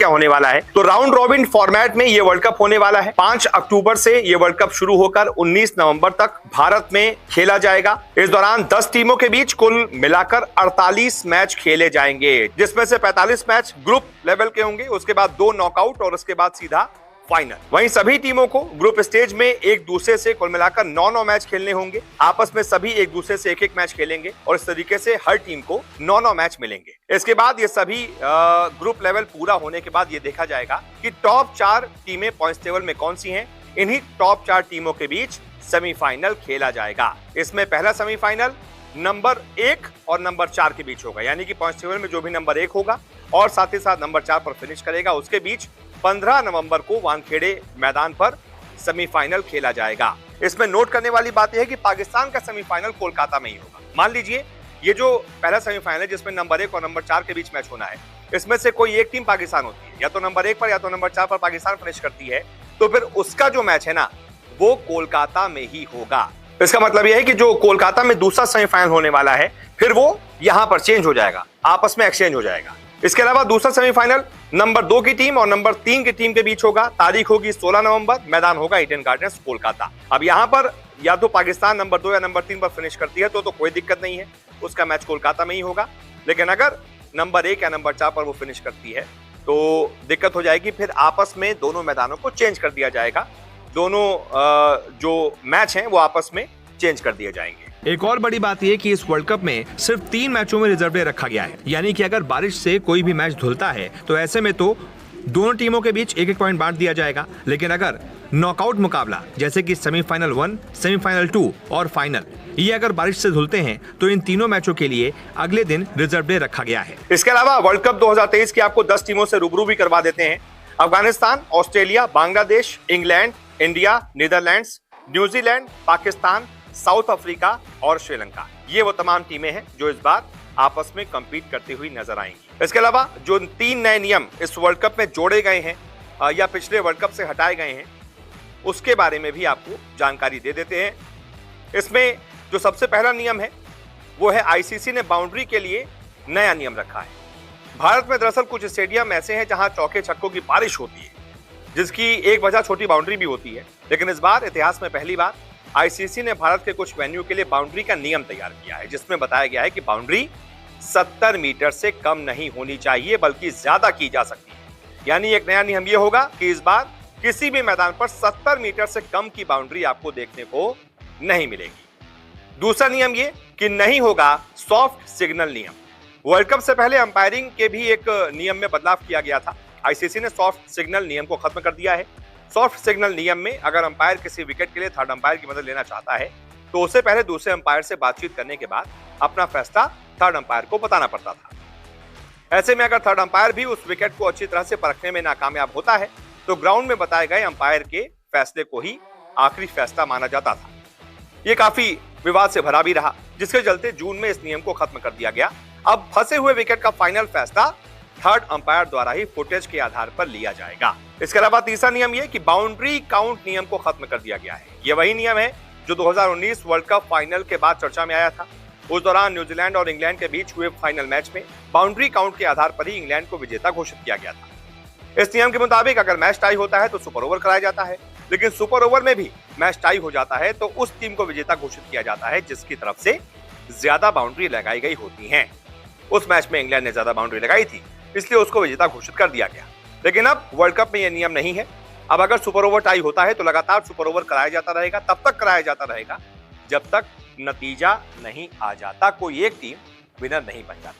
क्या होने वाला है, तो राउंड रॉबिन फॉर्मेट में ये वर्ल्ड कप होने वाला है। 5 अक्टूबर से ये वर्ल्ड कप शुरू होकर 19 नवंबर तक भारत में खेला जाएगा। इस दौरान 10 टीमों के बीच कुल मिलाकर 48 मैच खेले जाएंगे, जिसमें से 45 मैच ग्रुप लेवल के होंगे, उसके बाद 2 नॉकआउट और उसके बाद सीधा फाइनल। वहीं सभी टीमों को ग्रुप स्टेज में एक दूसरे से कुल मिलाकर 9 मैच खेलने होंगे। आपस में सभी एक दूसरे से एक मैच खेलेंगे और इस तरीके से हर टीम को 9 मैच मिलेंगे। इसके बाद ये सभी ग्रुप लेवल पूरा होने के बाद ये देखा जाएगा कि टॉप 4 टीमें पॉइंट्स टेबल में कौन सी हैं। इन्हीं टॉप 4 टीमों के बीच सेमीफाइनल खेला जाएगा। इसमें पहला सेमीफाइनल नंबर 1 और नंबर 4 के बीच होगा, यानी कि पॉइंट्स टेबल में जो भी नंबर 1 होगा और साथ ही साथ नंबर 4 पर फिनिश करेगा, उसके बीच 15 नवंबर को वानखेड़े मैदान पर सेमीफाइनल खेला जाएगा। इसमें नोट करने वाली बात यह है कि पाकिस्तान का सेमीफाइनल कोलकाता में ही होगा। मान लीजिए ये जो पहला सेमीफाइनल है जिसमें नंबर 1 और नंबर 4 के बीच मैच होना है, इसमें से कोई एक टीम पाकिस्तान होती है, या तो नंबर 1 पर या तो नंबर 4 पर पाकिस्तान फिनिश करती है, तो फिर उसका जो मैच है ना वो कोलकाता में ही होगा। इसका मतलब यह है कि जो कोलकाता में दूसरा सेमीफाइनल होने वाला है फिर वो यहां पर चेंज हो जाएगा, आपस में एक्सचेंज हो जाएगा। इसके अलावा दूसरा सेमीफाइनल नंबर 2 की टीम और नंबर 3 की टीम के बीच होगा। तारीख होगी 16 नवंबर, मैदान होगा ईडन गार्डन्स कोलकाता। अब यहां पर या तो पाकिस्तान नंबर 2 या नंबर 3 पर फिनिश करती है तो कोई दिक्कत नहीं है, उसका मैच कोलकाता में ही होगा। लेकिन अगर नंबर 1 या नंबर 4 पर वो फिनिश करती है तो दिक्कत हो जाएगी, फिर आपस में दोनों मैदानों को चेंज कर दिया जाएगा। दोनों जो मैच हैं वो आपस में चेंज कर दिए जाएंगे। एक और बड़ी बात यह कि इस वर्ल्ड कप में सिर्फ 3 मैचों में रिजर्व डे रखा गया है, यानी कि अगर बारिश से कोई भी मैच धुलता है तो ऐसे में तो दोनों टीमों के बीच एक पॉइंट बांट दिया जाएगा। लेकिन अगर नॉकआउट मुकाबला जैसे कि सेमीफाइनल 1, सेमीफाइनल 2 और फाइनल, ये अगर बारिश से धुलते हैं तो इन तीनों मैचों के लिए अगले दिन रिजर्व डे रखा गया है। इसके अलावा वर्ल्ड कप 2023 की आपको 10 टीमों से रूबरू भी करवा देते हैं। Afghanistan, Australia, Bangladesh, England, India, Netherlands, New Zealand, Pakistan, south Africa और श्रीलंका, ये वो तमाम टीमें हैं जो इस बार आपस में कंपीट करती हुई नजर आएंगी। इसके अलावा जो 3 नए नियम इस वर्ल्ड कप में जोड़े गए हैं या पिछले वर्ल्ड कप से हटाए गए हैं, उसके बारे में भी आपको जानकारी दे देते हैं। इसमें जो सबसे पहला नियम है वो है आईसीसी ने बाउंड्री के लिए नया नियम रखा है। भारत में दरअसल कुछ स्टेडियम ऐसे हैं जहां चौके छक्कों की बारिश होती है, जिसकी एक वजह छोटी बाउंड्री भी होती है। लेकिन इस बार इतिहास में पहली बार आईसीसी ने भारत के कुछ वेन्यू के लिए बाउंड्री का नियम तैयार किया है, जिसमें बताया गया है कि बाउंड्री 70 मीटर से कम नहीं होनी चाहिए बल्कि ज्यादा की जा सकती है। यानी एक नया नियम यह होगा कि इस बार किसी भी मैदान पर 70 मीटर से कम की बाउंड्री आपको देखने को नहीं मिलेगी। दूसरा नियम ये कि नहीं होगा सॉफ्ट सिग्नल नियम। वर्ल्ड कप से पहले अंपायरिंग के भी एक नियम में बदलाव किया गया था। आईसीसी ने सॉफ्ट सिग्नल नियम को खत्म कर दिया है। सॉफ्ट सिग्नल नियम में अगर अंपायर किसी विकेट के लिए थर्ड अंपायर की मदद लेना चाहता है तो उससे पहले दूसरे अंपायर से बातचीत करने के बाद अपना फैसला थर्ड अंपायर को बताना पड़ता था। ऐसे में अगर थर्ड अंपायर भी उस विकेट को अच्छी तरह से परखने में नाकामयाब होता है तो ग्राउंड में बताए गए अंपायर के फैसले को ही आखिरी फैसला माना जाता था। ये काफी विवाद से भरा भी रहा, जिसके चलते जून में इस नियम को खत्म कर दिया गया। अब फंसे हुए विकेट का फाइनल फैसला थर्ड अंपायर द्वारा ही फुटेज के आधार पर लिया जाएगा। इसके अलावा तीसरा नियम यह कि बाउंड्री काउंट नियम को खत्म कर दिया गया है। यह वही नियम है जो 2019 वर्ल्ड कप फाइनल के बाद चर्चा में आया था। उस दौरान न्यूजीलैंड और इंग्लैंड के बीच हुए फाइनल मैच में बाउंड्री काउंट के आधार पर ही इंग्लैंड को विजेता घोषित किया गया था। इस नियम के मुताबिक अगर मैच टाई होता है तो सुपर ओवर कराया जाता है, लेकिन सुपर ओवर में भी मैच टाई हो जाता है तो उस टीम को विजेता घोषित किया जाता है जिसकी तरफ से ज्यादा बाउंड्री लगाई गई होती है। उस मैच में इंग्लैंड ने ज्यादा बाउंड्री लगाई थी, इसलिए उसको विजेता घोषित कर दिया गया। लेकिन अब वर्ल्ड कप में यह नियम नहीं है। अब अगर सुपर ओवर टाई होता है तो लगातार सुपर ओवर कराया जाता रहेगा, तब तक कराया जाता रहेगा जब तक नतीजा नहीं आ जाता, कोई एक टीम विनर नहीं बन जाती।